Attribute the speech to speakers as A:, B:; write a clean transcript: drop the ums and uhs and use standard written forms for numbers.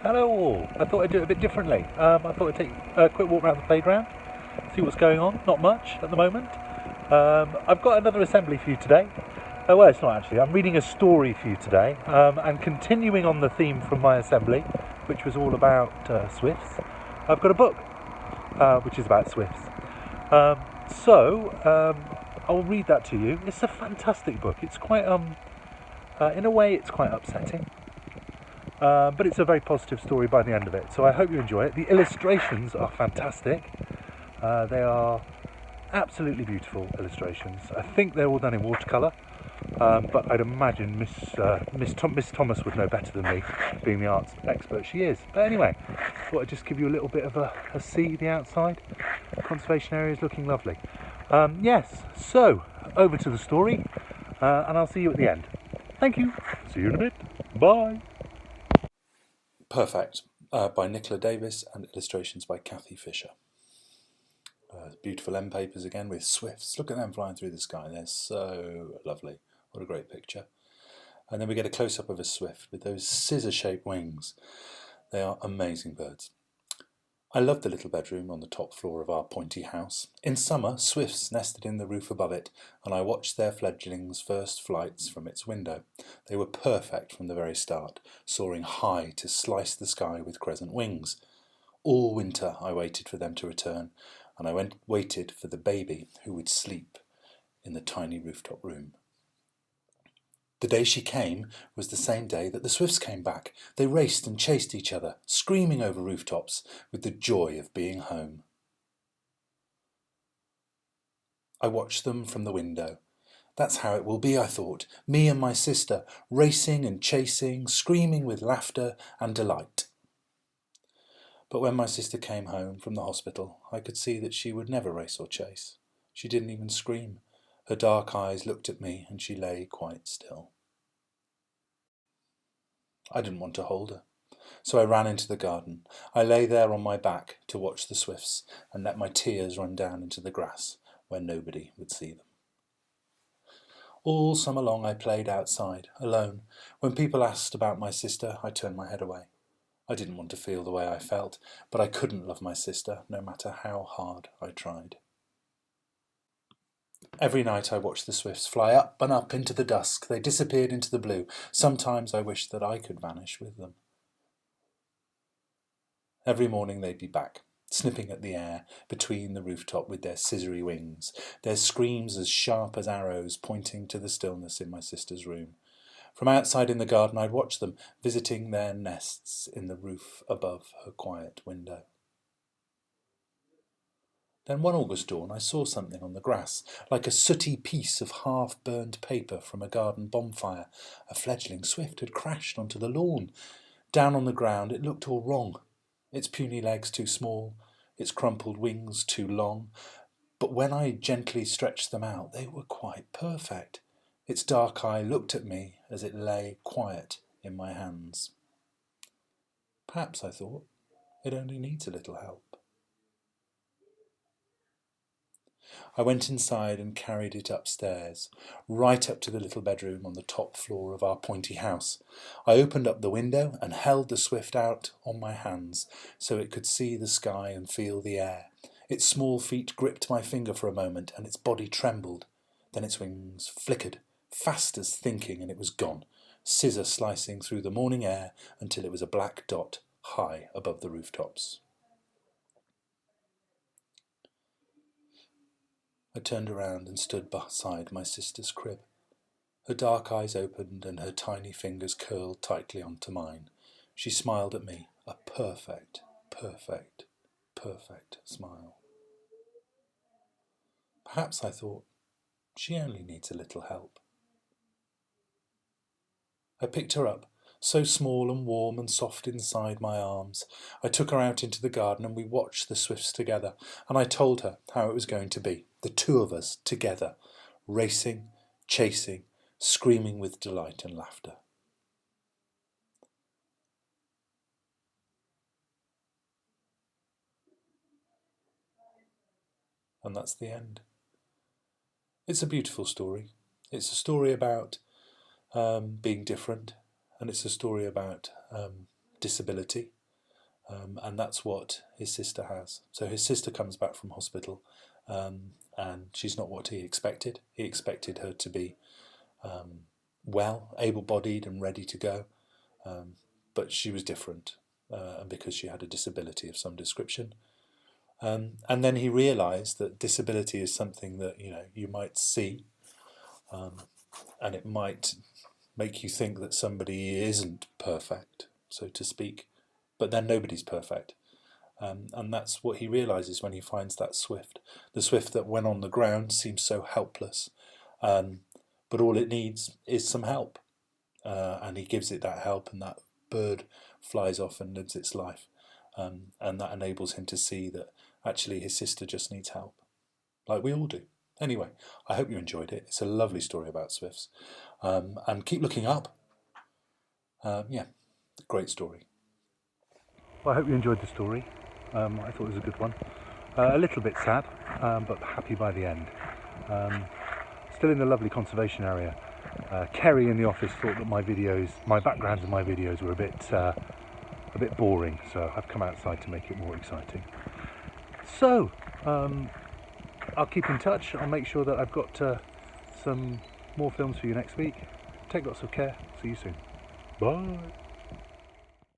A: Hello all. I thought I'd do it a bit differently. I thought I'd take a quick walk around the playground, see what's going on. Not much at the moment. I've got another assembly for you today. Well, it's not actually. I'm reading a story for you today, and continuing on the theme from my assembly, which was all about Swifts. I've got a book, which is about Swifts. I'll read that to you. It's a fantastic book. It's quite, in a way, it's quite upsetting. But it's a very positive story by the end of it, so I hope you enjoy it. The illustrations are fantastic. They are absolutely beautiful illustrations. I think they're all done in watercolour, but I'd imagine Miss Thomas would know better than me, being the arts expert she is. But anyway, I thought I'd just give you a little bit of a see the outside. Conservation area is looking lovely. Yes, so over to the story, and I'll see you at the end. Thank you. See you in a bit. Bye.
B: Perfect, by Nicola Davies and illustrations by Cathy Fisher. Beautiful end papers again with swifts. Look at them flying through the sky. They're so lovely. What a great picture. And then we get a close-up of a swift with those scissor-shaped wings. They are amazing birds. I love the little bedroom on the top floor of our pointy house. In summer, swifts nested in the roof above it, and I watched their fledglings' first flights from its window. They were perfect from the very start, soaring high to slice the sky with crescent wings. All winter I waited for them to return, and I waited for the baby who would sleep in the tiny rooftop room. The day she came was the same day that the swifts came back. They raced and chased each other, screaming over rooftops with the joy of being home. I watched them from the window. That's how it will be, I thought, me and my sister, racing and chasing, screaming with laughter and delight. But when my sister came home from the hospital, I could see that she would never race or chase. She didn't even scream. Her dark eyes looked at me and she lay quite still. I didn't want to hold her, so I ran into the garden. I lay there on my back to watch the swifts and let my tears run down into the grass where nobody would see them. All summer long I played outside, alone. When people asked about my sister, I turned my head away. I didn't want to feel the way I felt, but I couldn't love my sister, no matter how hard I tried. Every night I watched the swifts fly up and up into the dusk. They disappeared into the blue. Sometimes I wished that I could vanish with them. Every morning they'd be back, snipping at the air between the rooftop with their scissory wings, their screams as sharp as arrows pointing to the stillness in my sister's room. From outside in the garden I'd watch them, visiting their nests in the roof above her quiet window. Then one August dawn I saw something on the grass, like a sooty piece of half-burned paper from a garden bonfire. A fledgling swift had crashed onto the lawn. Down on the ground it looked all wrong. Its puny legs too small, its crumpled wings too long. But when I gently stretched them out, they were quite perfect. Its dark eye looked at me as it lay quiet in my hands. Perhaps, I thought, it only needs a little help. I went inside and carried it upstairs, right up to the little bedroom on the top floor of our pointy house. I opened up the window and held the swift out on my hands so it could see the sky and feel the air. Its small feet gripped my finger for a moment and its body trembled. Then its wings flickered, fast as thinking, and it was gone, scissor slicing through the morning air until it was a black dot high above the rooftops. I turned around and stood beside my sister's crib. Her dark eyes opened and her tiny fingers curled tightly onto mine. She smiled at me, a perfect, perfect, perfect smile. Perhaps, I thought, she only needs a little help. I picked her up, so small and warm and soft inside my arms. I took her out into the garden and we watched the swifts together, and I told her how it was going to be, the two of us together, racing, chasing, screaming with delight and laughter. And that's the end. It's a beautiful story. It's a story about being different, and it's a story about disability, and that's what his sister has. So his sister comes back from hospital, and she's not what he expected. He expected her to be well, able-bodied and ready to go, but she was different, and because she had a disability of some description. And then he realised that disability is something that you might see, and it might make you think that somebody isn't perfect, so to speak, but then nobody's perfect. And that's what he realises when he finds that swift. The swift that when on the ground seems so helpless, but all it needs is some help. And he gives it that help, and that bird flies off and lives its life. And that enables him to see that actually his sister just needs help, like we all do. Anyway, I hope you enjoyed it. It's a lovely story about swifts. And keep looking up. Yeah, great story.
A: Well, I hope you enjoyed the story. I thought it was a good one. A little bit sad, but happy by the end. Still in the lovely conservation area. Kerry in the office thought that my backgrounds in my videos were a bit boring, so I've come outside to make it more exciting. So, I'll keep in touch. I'll make sure that I've got some more films for you next week. Take lots of care. See you soon. Bye.